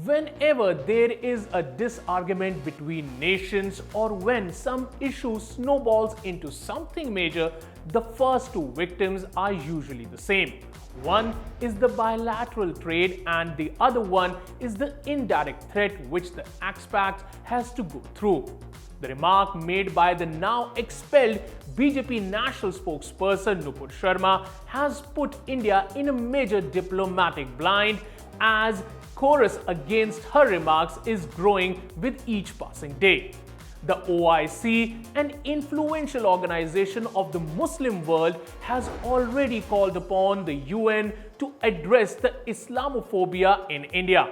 Whenever there is a disargument between nations or when some issue snowballs into something major, the first two victims are usually the same. One is the bilateral trade and the other one is the indirect threat which the expat has to go through. The remark made by the now expelled BJP national spokesperson Nupur Sharma has put India in a major diplomatic blind as chorus against her remarks is growing with each passing day. The OIC, an influential organization of the Muslim world, has already called upon the UN to address the Islamophobia in India.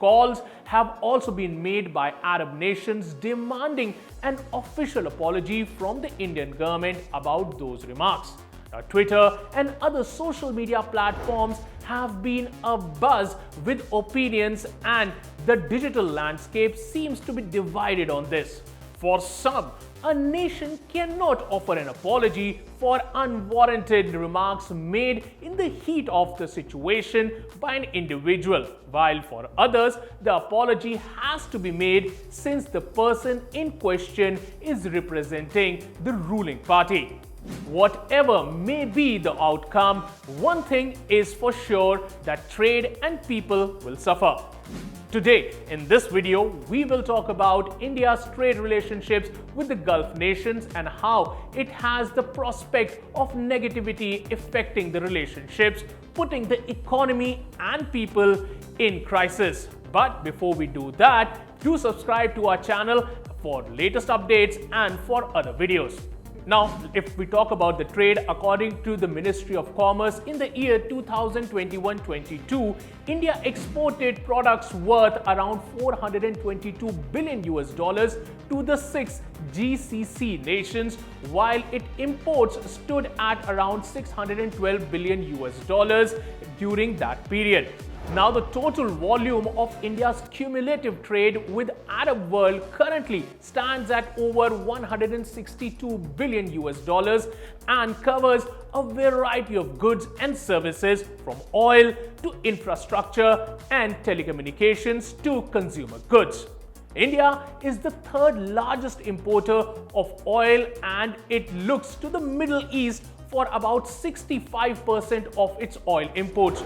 Calls have also been made by Arab nations demanding an official apology from the Indian government about those remarks. Now, Twitter and other social media platforms have been abuzz with opinions, and the digital landscape seems to be divided on this. For some, a nation cannot offer an apology for unwarranted remarks made in the heat of the situation by an individual, while for others, the apology has to be made since the person in question is representing the ruling party. Whatever may be the outcome, one thing is for sure, that trade and people will suffer. Today, in this video, we will talk about India's trade relationships with the Gulf nations and how it has the prospect of negativity affecting the relationships, putting the economy and people in crisis. But before we do that, do subscribe to our channel for latest updates and for other videos. Now, if we talk about the trade, according to the Ministry of Commerce, in the year 2021-22, India exported products worth around 422 billion US dollars to the 6 GCC nations, while its imports stood at around 612 billion US dollars during that period. Now, the total volume of India's cumulative trade with Arab world currently stands at over 162 billion US dollars and covers a variety of goods and services from oil to infrastructure and telecommunications to consumer goods. India is the third largest importer of oil, and it looks to the Middle East for about 65% of its oil imports.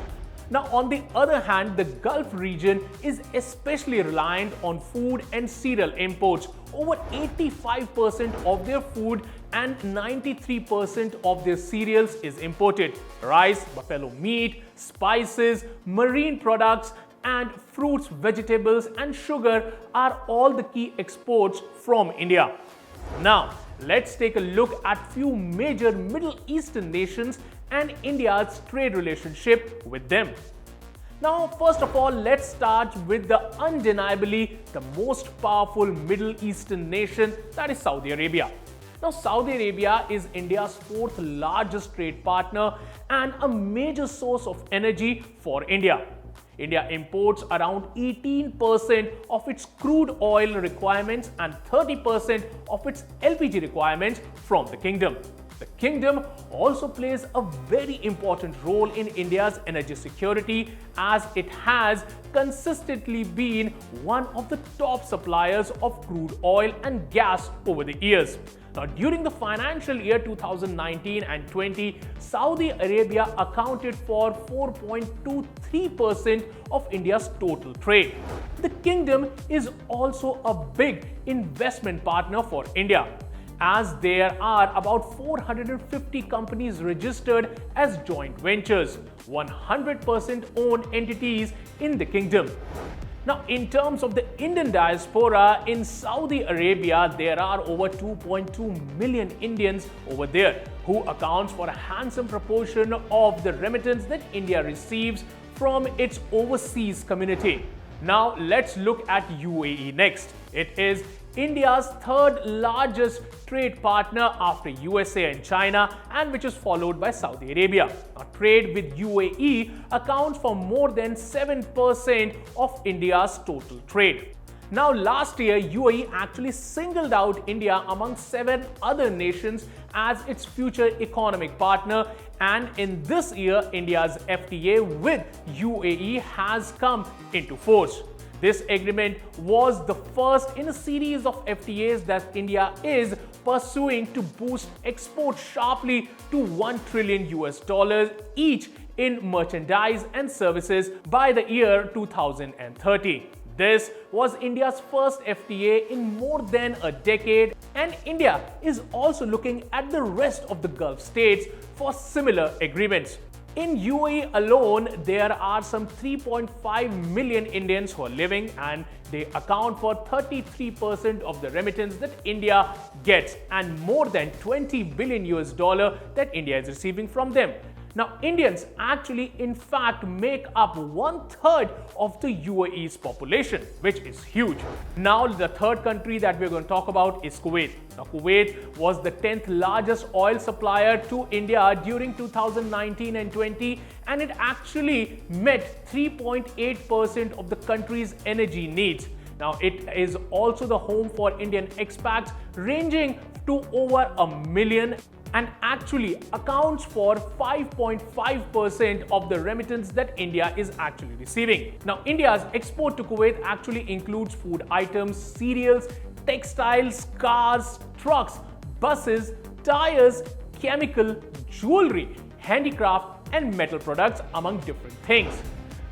Now, on the other hand, the Gulf region is especially reliant on food and cereal imports. Over 85% of their food and 93% of their cereals is imported. Rice, buffalo meat, spices, marine products, and fruits, vegetables, and sugar are all the key exports from India. Now, let's take a look at few major Middle Eastern nations and India's trade relationship with them. Now, first of all, let's start with the undeniably the most powerful Middle Eastern nation, that is Saudi Arabia. Now, Saudi Arabia is India's fourth largest trade partner and a major source of energy for India. India imports around 18% of its crude oil requirements and 30% of its LPG requirements from the kingdom. The kingdom also plays a very important role in India's energy security, as it has consistently been one of the top suppliers of crude oil and gas over the years. Now, during the financial year 2019 and 20, Saudi Arabia accounted for 4.23% of India's total trade. The kingdom is also a big investment partner for India, as there are about 450 companies registered as joint ventures, 100% owned entities in the kingdom. Now, in terms of the Indian diaspora in Saudi Arabia, there are over 2.2 million Indians over there, who accounts for a handsome proportion of the remittance that India receives from its overseas community. Now, let's look at UAE next. It is India's third largest trade partner after USA and China, and which is followed by Saudi Arabia. Now, trade with UAE accounts for more than 7% of India's total trade. Now, last year, UAE actually singled out India among 7 other nations as its future economic partner, and in this year, India's FTA with UAE has come into force. This agreement was the first in a series of FTAs that India is pursuing to boost exports sharply to $1 trillion each in merchandise and services by the year 2030. This was India's first FTA in more than a decade, and India is also looking at the rest of the Gulf states for similar agreements. In UAE alone, there are some 3.5 million Indians who are living, and they account for 33% of the remittance that India gets and more than $20 billion that India is receiving from them. Now, Indians actually in fact make up 1/3 of the UAE's population, which is huge. Now, the third country that we're going to talk about is Kuwait. Now, Kuwait was the 10th largest oil supplier to India during 2019 and 20, and it actually met 3.8% of the country's energy needs. Now, it is also the home for Indian expats ranging to over 1 million and actually accounts for 5.5% of the remittance that India is actually receiving. Now, India's export to Kuwait actually includes food items, cereals, textiles, cars, trucks, buses, tires, chemical, jewelry, handicraft, and metal products, among different things.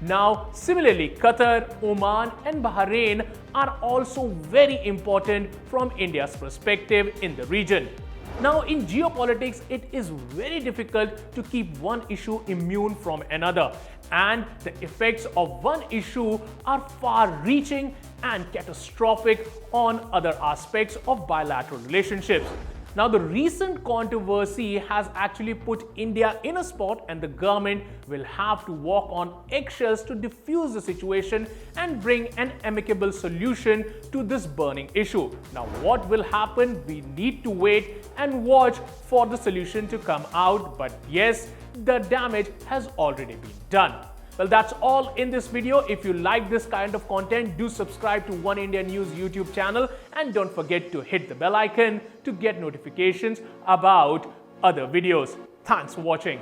Now, similarly, Qatar, Oman, and Bahrain are also very important from India's perspective in the region. Now, in geopolitics, it is very difficult to keep one issue immune from another, and the effects of one issue are far-reaching and catastrophic on other aspects of bilateral relationships. Now, the recent controversy has actually put India in a spot, and the government will have to walk on eggshells to diffuse the situation and bring an amicable solution to this burning issue. Now, what will happen? We need to wait and watch for the solution to come out. But yes, the damage has already been done. Well, that's all in this video. If you like this kind of content, do subscribe to Oneindia News YouTube channel and don't forget to hit the bell icon to get notifications about other videos. Thanks for watching.